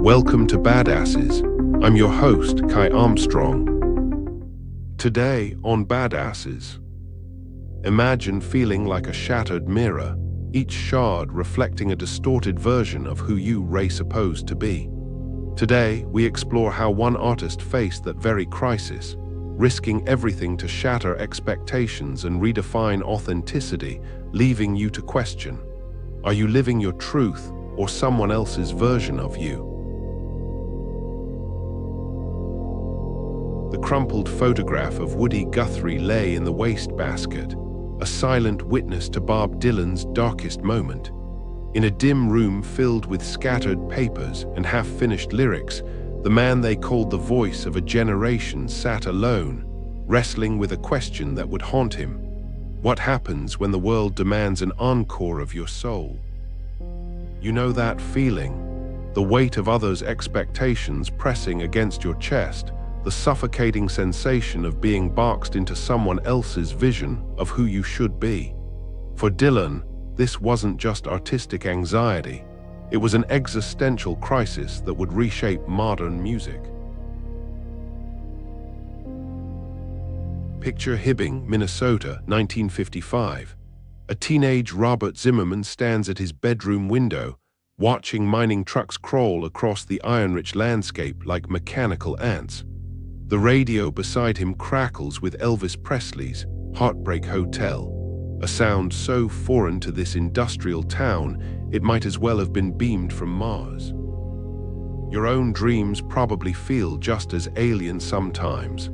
Welcome to Badasses. I'm your host, Kai Armstrong. Today on Badasses, imagine feeling like a shattered mirror, each shard reflecting a distorted version of who you were supposed to be. Today, we explore how one artist faced that very crisis, risking everything to shatter expectations and redefine authenticity, leaving you to question, are you living your truth or someone else's version of you? The crumpled photograph of Woody Guthrie lay in the wastebasket, a silent witness to Bob Dylan's darkest moment. In a dim room filled with scattered papers and half-finished lyrics, the man they called the voice of a generation sat alone, wrestling with a question that would haunt him. What happens when the world demands an encore of your soul? You know that feeling, the weight of others' expectations pressing against your chest, the suffocating sensation of being boxed into someone else's vision of who you should be. For Dylan, this wasn't just artistic anxiety, it was an existential crisis that would reshape modern music. Picture Hibbing, Minnesota, 1955. A teenage Robert Zimmerman stands at his bedroom window, watching mining trucks crawl across the iron-rich landscape like mechanical ants. The radio beside him crackles with Elvis Presley's Heartbreak Hotel, a sound so foreign to this industrial town it might as well have been beamed from Mars. Your own dreams probably feel just as alien sometimes.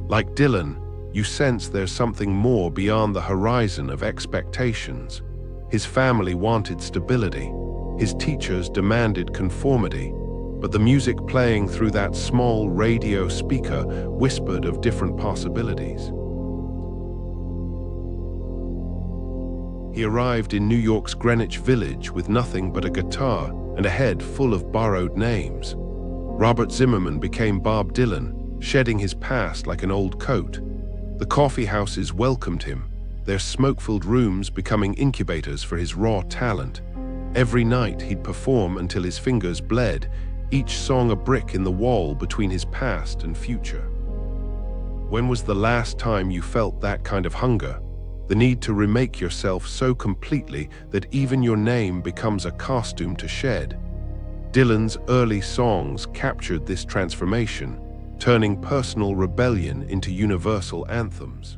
Like Dylan, you sense there's something more beyond the horizon of expectations. His family wanted stability, his teachers demanded conformity, but the music playing through that small radio speaker whispered of different possibilities. He arrived in New York's Greenwich Village with nothing but a guitar and a head full of borrowed names. Robert Zimmerman became Bob Dylan, shedding his past like an old coat. The coffee houses welcomed him, their smoke-filled rooms becoming incubators for his raw talent. Every night he'd perform until his fingers bled, each song a brick in the wall between his past and future. When was the last time you felt that kind of hunger? The need to remake yourself so completely that even your name becomes a costume to shed. Dylan's early songs captured this transformation, turning personal rebellion into universal anthems.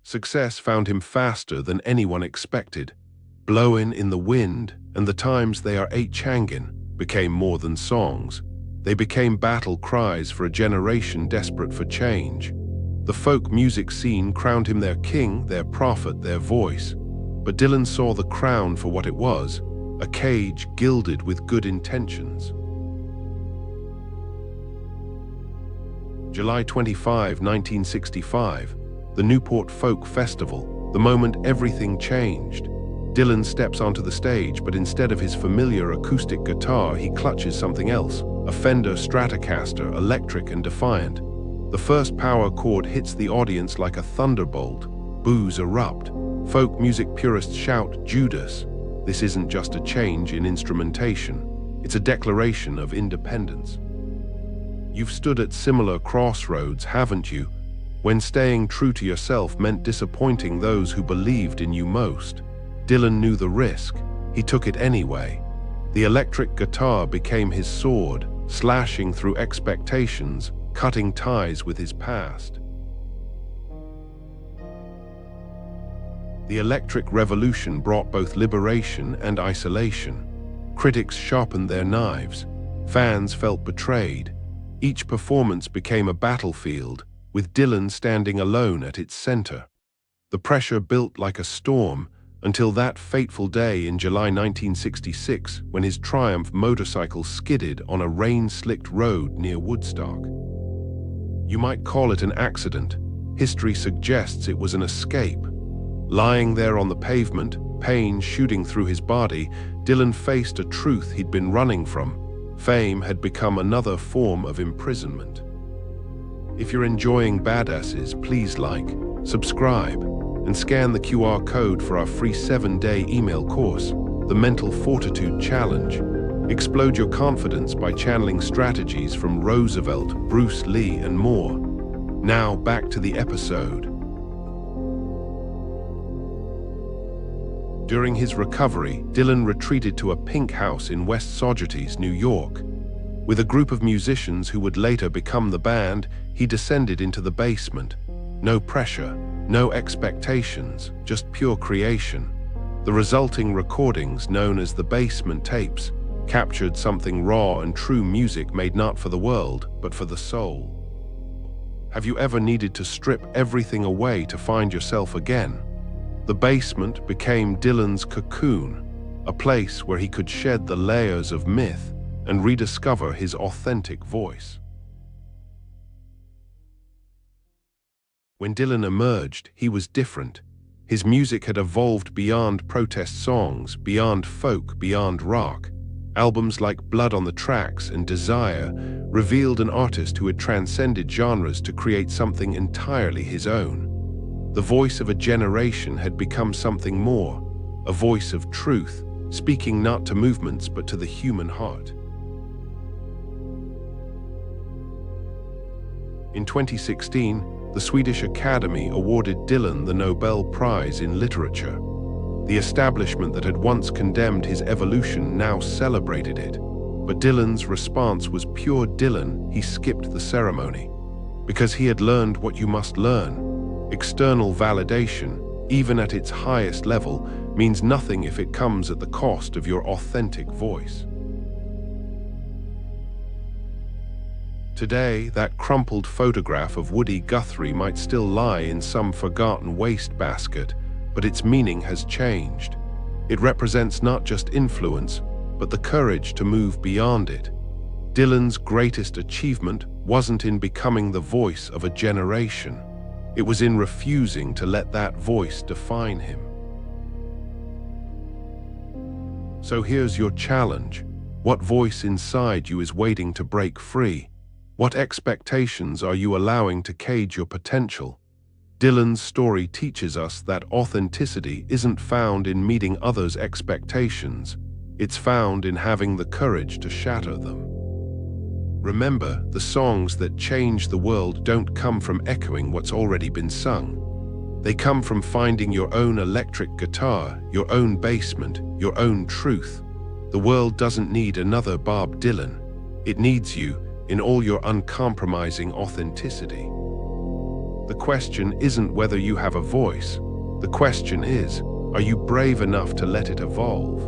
Success found him faster than anyone expected. Blowin' in the Wind and The Times They Are Changin' became more than songs. They became battle cries for a generation desperate for change. The folk music scene crowned him their king, their prophet, their voice. But Dylan saw the crown for what it was, a cage gilded with good intentions. July 25, 1965, the Newport Folk Festival, the moment everything changed. Dylan steps onto the stage, but instead of his familiar acoustic guitar, he clutches something else, a Fender Stratocaster, electric and defiant. The first power chord hits the audience like a thunderbolt. Boos erupt. Folk music purists shout, "Judas!" This isn't just a change in instrumentation. It's a declaration of independence. You've stood at similar crossroads, haven't you? When staying true to yourself meant disappointing those who believed in you most. Dylan knew the risk. He took it anyway. The electric guitar became his sword, slashing through expectations, cutting ties with his past. The electric revolution brought both liberation and isolation. Critics sharpened their knives. Fans felt betrayed. Each performance became a battlefield, with Dylan standing alone at its center. The pressure built like a storm, until that fateful day in July 1966 when his Triumph motorcycle skidded on a rain-slicked road near Woodstock. You might call it an accident. History suggests it was an escape. Lying there on the pavement, pain shooting through his body, Dylan faced a truth he'd been running from. Fame had become another form of imprisonment. If you're enjoying Badasses, please like, subscribe, and scan the QR code for our free 7-day email course. the Mental Fortitude Challenge. Explode your confidence by channeling strategies from Roosevelt, Bruce Lee, and more. Now back to the episode. During his recovery, Dylan retreated to a pink house in West Saugerties, New York. With a group of musicians who would later become the band, he descended into the basement. No pressure, no expectations, just pure creation. The resulting recordings, known as the basement tapes, captured something raw and true music made not for the world, but for the soul. Have you ever needed to strip everything away to find yourself again? The basement became Dylan's cocoon, a place where he could shed the layers of myth and rediscover his authentic voice. When Dylan emerged, he was different. His music had evolved beyond protest songs, beyond folk, beyond rock. Albums like Blood on the Tracks and Desire revealed an artist who had transcended genres to create something entirely his own. The voice of a generation had become something more, a voice of truth, speaking not to movements but to the human heart. In 2016, the Swedish Academy awarded Dylan the Nobel Prize in Literature. The establishment that had once condemned his evolution now celebrated it. But Dylan's response was pure Dylan. He skipped the ceremony. Because he had learned what you must learn. External validation, even at its highest level, means nothing if it comes at the cost of your authentic voice. Today, that crumpled photograph of Woody Guthrie might still lie in some forgotten wastebasket, but its meaning has changed. It represents not just influence, but the courage to move beyond it. Dylan's greatest achievement wasn't in becoming the voice of a generation. It was in refusing to let that voice define him. So here's your challenge. What voice inside you is waiting to break free? What expectations are you allowing to cage your potential? Dylan's story teaches us that authenticity isn't found in meeting others' expectations. It's found in having the courage to shatter them. Remember, the songs that change the world don't come from echoing what's already been sung. They come from finding your own electric guitar, your own basement, your own truth. The world doesn't need another Bob Dylan. It needs you in all your uncompromising authenticity. The question isn't whether you have a voice. The question is, are you brave enough to let it evolve?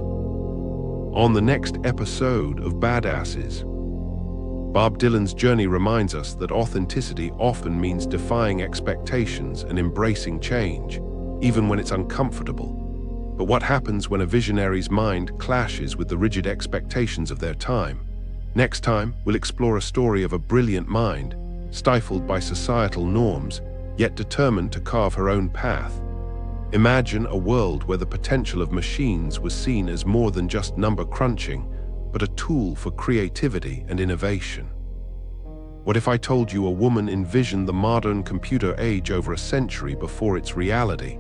On the next episode of Badasses, Bob Dylan's journey reminds us that authenticity often means defying expectations and embracing change, even when it's uncomfortable. But what happens when a visionary's mind clashes with the rigid expectations of their time? Next time, we'll explore a story of a brilliant mind, stifled by societal norms, yet determined to carve her own path. Imagine a world where the potential of machines was seen as more than just number crunching, but a tool for creativity and innovation. What if I told you a woman envisioned the modern computer age over a century before its reality?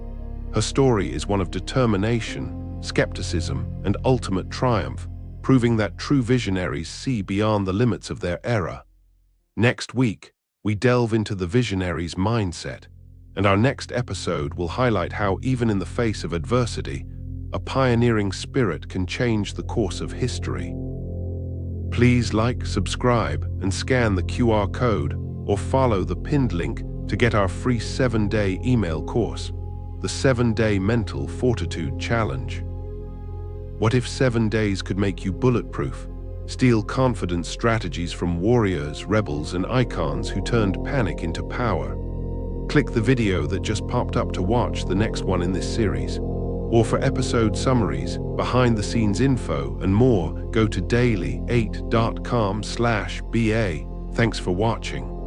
Her story is one of determination, skepticism, and ultimate triumph, proving that true visionaries see beyond the limits of their era. Next week, we delve into the visionary's mindset, and our next episode will highlight how, even in the face of adversity, a pioneering spirit can change the course of history. Please like, subscribe, and scan the QR code, or follow the pinned link to get our free 7-day email course, the 7-Day Mental Fortitude Challenge. What if 7 days could make you bulletproof? Steal confidence strategies from warriors, rebels, and icons who turned panic into power. Click the video that just popped up to watch the next one in this series. Or for episode summaries, behind-the-scenes info, and more, go to daily8.com/BA. Thanks for watching.